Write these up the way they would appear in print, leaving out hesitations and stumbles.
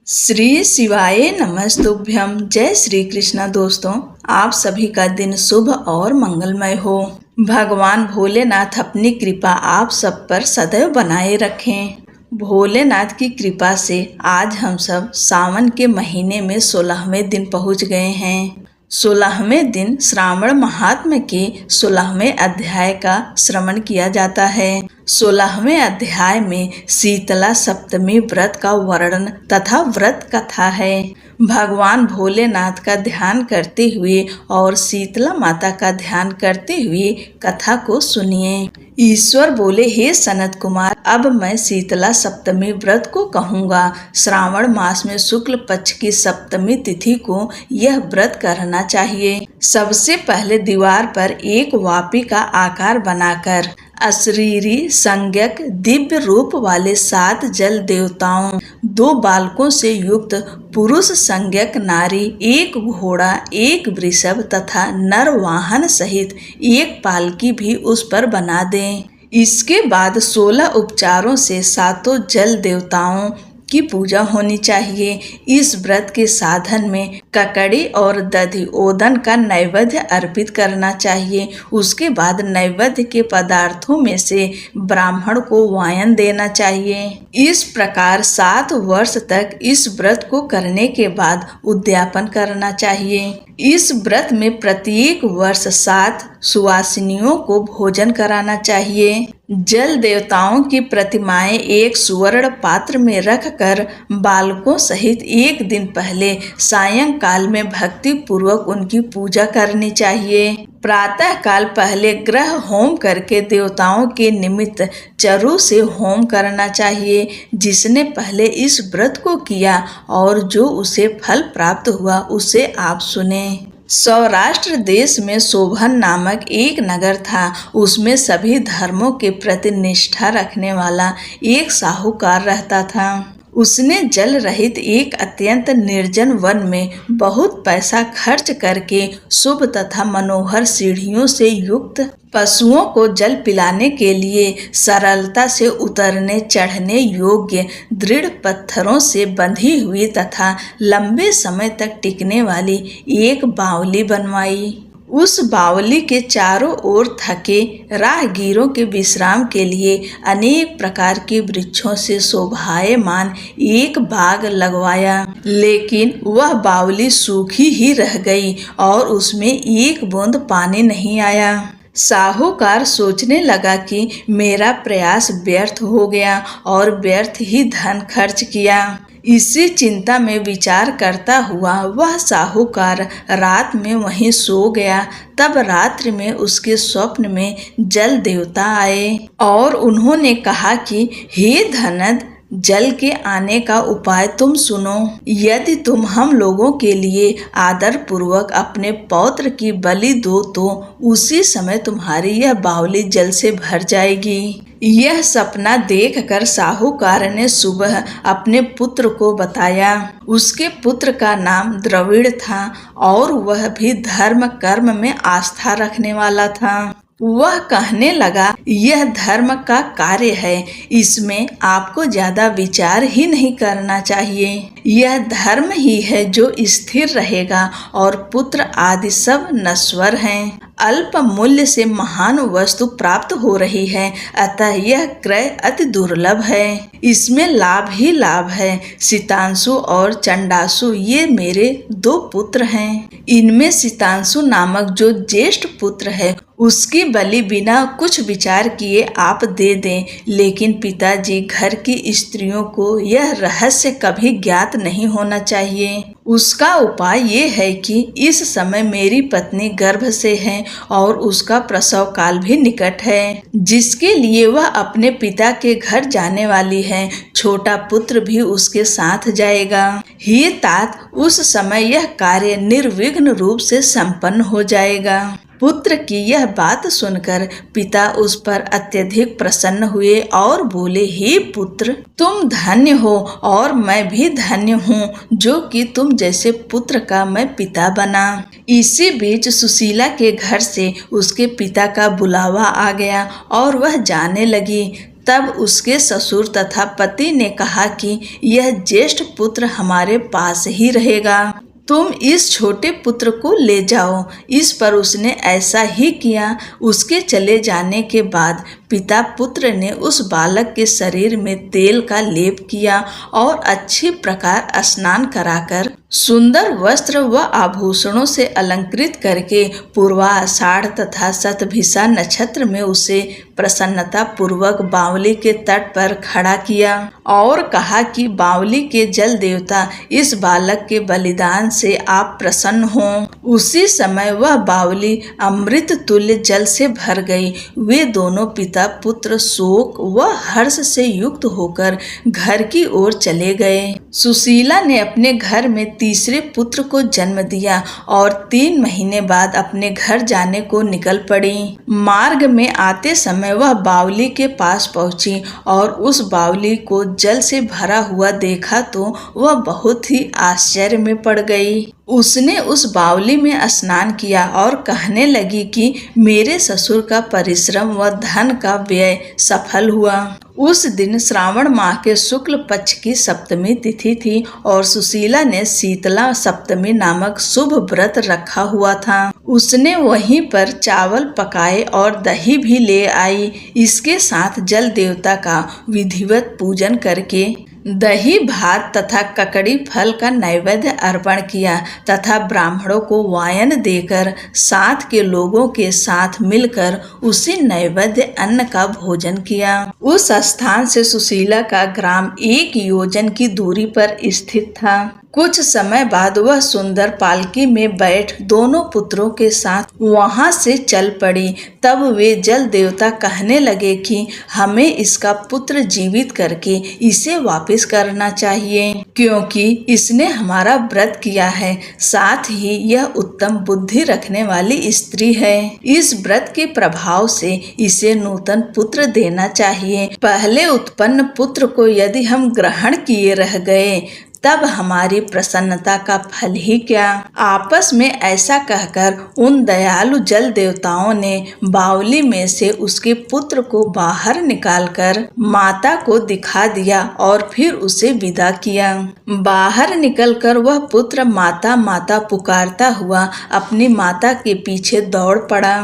श्री शिवाय नमस्तुभ्यम। जय श्री कृष्ण। दोस्तों, आप सभी का दिन शुभ और मंगलमय हो। भगवान भोलेनाथ अपनी कृपा आप सब पर सदैव बनाए रखें। भोलेनाथ की कृपा से आज हम सब सावन के महीने में 16वें दिन पहुंच गए हैं। 16वें दिन श्रावण महात्म्य के 16वें अध्याय का श्रवण किया जाता है। 16वें अध्याय में शीतला सप्तमी व्रत का वर्णन तथा व्रत कथा है। भगवान भोलेनाथ का ध्यान करते हुए और शीतला माता का ध्यान करते हुए कथा को सुनिए। ईश्वर बोले, हे सनत कुमार, अब मैं शीतला सप्तमी व्रत को कहूँगा। श्रावण मास में शुक्ल पक्ष की सप्तमी तिथि को यह व्रत करना चाहिए। सबसे पहले दीवार पर एक वापी का आकार बनाकर अशरीरी संज्ञक दिव्य रूप वाले 7 जल देवताओं, 2 बालकों से युक्त पुरुष संज्ञक नारी, 1 घोड़ा, 1 वृषभ तथा नर वाहन सहित 1 पालकी भी उस पर बना दें। इसके बाद 16 उपचारों से 7 जल देवताओं की पूजा होनी चाहिए। इस व्रत के साधन में ककड़ी और दधि ओदन का नैवेद्य अर्पित करना चाहिए। उसके बाद नैवेद्य के पदार्थों में से ब्राह्मण को वायन देना चाहिए। इस प्रकार 7 वर्ष तक इस व्रत को करने के बाद उद्यापन करना चाहिए। इस व्रत में प्रत्येक वर्ष 7 सुवासिनियों को भोजन कराना चाहिए। जल देवताओं की प्रतिमाएं एक सुवर्ण पात्र में रखकर बालकों सहित 1 दिन पहले सायंकाल में भक्ति पूर्वक उनकी पूजा करनी चाहिए। प्रातः काल पहले ग्रह होम करके देवताओं के निमित्त चरु से होम करना चाहिए। जिसने पहले इस व्रत को किया और जो उसे फल प्राप्त हुआ उसे आप सुने। सौराष्ट्र देश में शोभन नामक एक नगर था। उसमें सभी धर्मों के प्रति निष्ठा रखने वाला एक साहूकार रहता था। उसने जल रहित एक अत्यंत निर्जन वन में बहुत पैसा खर्च करके शुभ तथा मनोहर सीढ़ियों से युक्त पशुओं को जल पिलाने के लिए सरलता से उतरने चढ़ने योग्य दृढ़ पत्थरों से बंधी हुई तथा लंबे समय तक टिकने वाली एक बावली बनवाई। उस बावली के चारों ओर थके राहगीरों के विश्राम के लिए अनेक प्रकार के वृक्षों से शोभायमान एक बाग लगवाया। लेकिन वह बावली सूखी ही रह गई और उसमें एक बूंद पानी नहीं आया। साहूकार सोचने लगा कि मेरा प्रयास व्यर्थ हो गया और व्यर्थ ही धन खर्च किया। इसी चिंता में विचार करता हुआ वह साहूकार रात में वहीं सो गया। तब रात्रि में उसके स्वप्न में जल देवता आए और उन्होंने कहा कि हे धनद, जल के आने का उपाय तुम सुनो। यदि तुम हम लोगों के लिए आदर पूर्वक अपने पौत्र की बलि दो तो उसी समय तुम्हारी यह बावली जल से भर जाएगी। यह सपना देखकर साहूकार ने सुबह अपने पुत्र को बताया। उसके पुत्र का नाम द्रविड़ था और वह भी धर्म कर्म में आस्था रखने वाला था। वह कहने लगा, यह धर्म का कार्य है, इसमें आपको ज्यादा विचार ही नहीं करना चाहिए। यह धर्म ही है जो स्थिर रहेगा और पुत्र आदि सब नश्वर हैं। अल्प मूल्य से महान वस्तु प्राप्त हो रही है, अतः यह क्रय अति दुर्लभ है। इसमें लाभ ही लाभ है। शीतांशु और चंडासु ये मेरे 2 पुत्र हैं। इनमें शीतांशु नामक जो ज्येष्ठ पुत्र है उसकी बलि बिना कुछ विचार किए आप दे दें। लेकिन पिताजी, घर की स्त्रियों को यह रहस्य कभी ज्ञात नहीं होना चाहिए। उसका उपाय ये है कि इस समय मेरी पत्नी गर्भ से है और उसका प्रसव काल भी निकट है, जिसके लिए वह अपने पिता के घर जाने वाली है। छोटा पुत्र भी उसके साथ जाएगा। हे तात, उस समय यह कार्य निर्विघ्न रूप से संपन्न हो जाएगा। पुत्र की यह बात सुनकर पिता उस पर अत्यधिक प्रसन्न हुए और बोले, हे पुत्र, तुम धन्य हो और मैं भी धन्य हूँ जो कि तुम जैसे पुत्र का मैं पिता बना। इसी बीच सुशीला के घर से उसके पिता का बुलावा आ गया और वह जाने लगी। तब उसके ससुर तथा पति ने कहा कि यह ज्येष्ठ पुत्र हमारे पास ही रहेगा, तुम इस छोटे पुत्र को ले जाओ। इस पर उसने ऐसा ही किया। उसके चले जाने के बाद पिता पुत्र ने उस बालक के शरीर में तेल का लेप किया और अच्छी प्रकार स्नान कराकर सुंदर वस्त्र व आभूषणों से अलंकृत करके पूर्वाषाढ़ तथा शतभिषा नक्षत्र में उसे प्रसन्नता पूर्वक बावली के तट पर खड़ा किया और कहा कि बावली के जल देवता, इस बालक के बलिदान से आप प्रसन्न हों। उसी समय वह बावली अमृत तुल्य जल से भर गई। वे दोनों पिता पुत्र शोक व हर्ष से युक्त होकर घर की ओर चले गए। सुशीला ने अपने घर में तीसरे पुत्र को जन्म दिया और 3 महीने बाद अपने घर जाने को निकल पड़ी। मार्ग में आते समय वह बावली के पास पहुंची और उस बावली को जल से भरा हुआ देखा तो वह बहुत ही आश्चर्य में पड़ गई। उसने उस बावली में स्नान किया और कहने लगी कि मेरे ससुर का परिश्रम व धन का व्यय सफल हुआ। उस दिन श्रावण माह के शुक्ल पक्ष की सप्तमी तिथि थी और सुशीला ने शीतला सप्तमी नामक शुभ व्रत रखा हुआ था। उसने वहीं पर चावल पकाए और दही भी ले आई। इसके साथ जल देवता का विधिवत पूजन करके दही भात तथा ककड़ी फल का नैवेद्य अर्पण किया तथा ब्राह्मणों को वायन देकर साथ के लोगों के साथ मिलकर उसी नैवेद्य अन्न का भोजन किया। उस स्थान से सुशीला का ग्राम 1 योजन की दूरी पर स्थित था। कुछ समय बाद वह सुंदर पालकी में बैठ दोनों पुत्रों के साथ वहां से चल पड़ी। तब वे जल देवता कहने लगे कि हमें इसका पुत्र जीवित करके इसे वापस करना चाहिए, क्योंकि इसने हमारा व्रत किया है। साथ ही यह उत्तम बुद्धि रखने वाली स्त्री है। इस व्रत के प्रभाव से इसे नूतन पुत्र देना चाहिए। पहले उत्पन्न पुत्र को यदि हम ग्रहण किए रह गए तब हमारी प्रसन्नता का फल ही क्या। आपस में ऐसा कहकर उन दयालु जल देवताओं ने बावली में से उसके पुत्र को बाहर निकालकर माता को दिखा दिया और फिर उसे विदा किया। बाहर निकलकर वह पुत्र माता माता पुकारता हुआ अपनी माता के पीछे दौड़ पड़ा।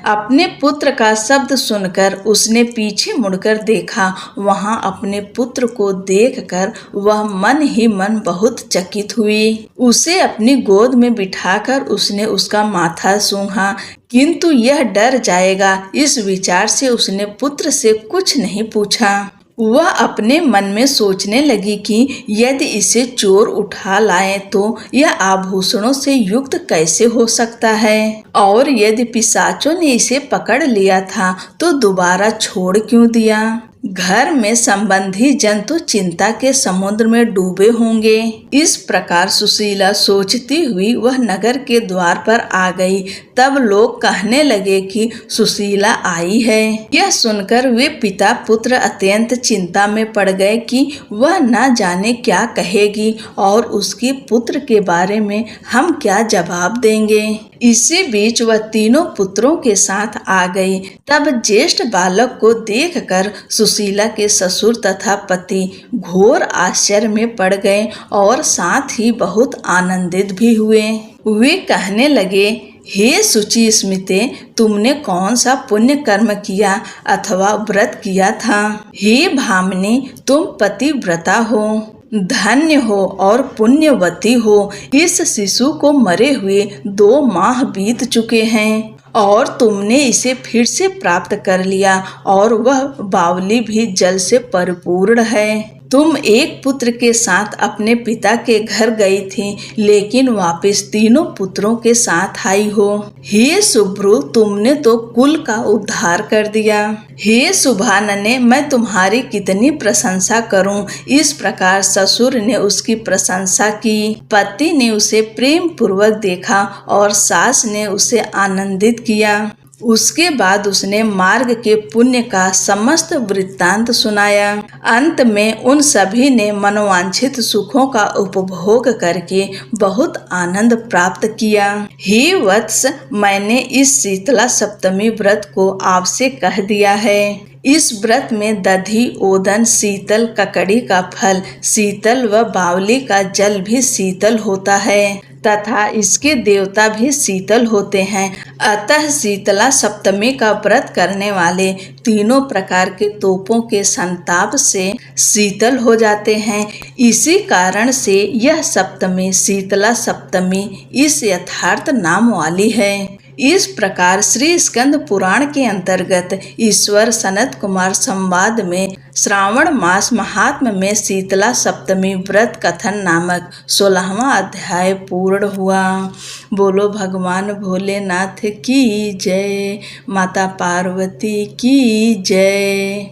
अपने पुत्र का शब्द सुनकर उसने पीछे मुड़कर देखा। वहां अपने पुत्र को देखकर वह मन ही मन बहुत चकित हुई। उसे अपनी गोद में बिठाकर उसने उसका माथा सूंघा, किंतु यह डर जाएगा इस विचार से उसने पुत्र से कुछ नहीं पूछा। वह अपने मन में सोचने लगी कि यदि इसे चोर उठा लाए तो यह आभूषणों से युक्त कैसे हो सकता है, और यदि पिशाचों ने इसे पकड़ लिया था तो दोबारा छोड़ क्यों दिया। घर में संबंधी जन तो चिंता के समुद्र में डूबे होंगे। इस प्रकार सुशीला सोचती हुई वह नगर के द्वार पर आ गई। तब लोग कहने लगे कि सुशीला आई है। यह सुनकर वे पिता पुत्र अत्यंत चिंता में पड़ गए कि वह न जाने क्या कहेगी और उसके पुत्र के बारे में हम क्या जवाब देंगे। इसी बीच वह तीनों पुत्रों के साथ आ गई। तब ज्येष्ठ बालक को देखकर सुशीला के ससुर तथा पति घोर आश्चर्य में पड़ गए और साथ ही बहुत आनंदित भी हुए। वे कहने लगे, हे शुचि स्मिते, तुमने कौन सा पुण्य कर्म किया अथवा व्रत किया था। हे भामिनी, तुम पतिव्रता हो, धन्य हो और पुण्यवती हो। इस शिशु को मरे हुए 2 माह बीत चुके हैं और तुमने इसे फिर से प्राप्त कर लिया और वह बावली भी जल से परिपूर्ण है। तुम एक पुत्र के साथ अपने पिता के घर गई थी, लेकिन वापस तीनों पुत्रों के साथ आई हो। हे शुभ्रु, तुमने तो कुल का उद्धार कर दिया। हे शुभानने, मैं तुम्हारी कितनी प्रशंसा करूं। इस प्रकार ससुर ने उसकी प्रशंसा की। पति ने उसे प्रेम पूर्वक देखा और सास ने उसे आनंदित किया। उसके बाद उसने मार्ग के पुण्य का समस्त वृत्तांत सुनाया। अंत में उन सभी ने मनोवांछित सुखों का उपभोग करके बहुत आनंद प्राप्त किया। हे वत्स, मैंने इस शीतला सप्तमी व्रत को आपसे कह दिया है। इस व्रत में दधी, ओदन, शीतल, ककड़ी का फल शीतल व बावली का जल भी शीतल होता है तथा इसके देवता भी शीतल होते हैं। अतः शीतला सप्तमी का व्रत करने वाले तीनों प्रकार के तोपों के संताप से शीतल हो जाते हैं। इसी कारण से यह सप्तमी शीतला सप्तमी इस यथार्थ नाम वाली है। इस प्रकार श्री स्कंद पुराण के अंतर्गत ईश्वर सनत कुमार संवाद में श्रावण मास महात्म्य में शीतला सप्तमी व्रत कथन नामक 16वां अध्याय पूर्ण हुआ। बोलो भगवान भोलेनाथ की जय, माता पार्वती की जय।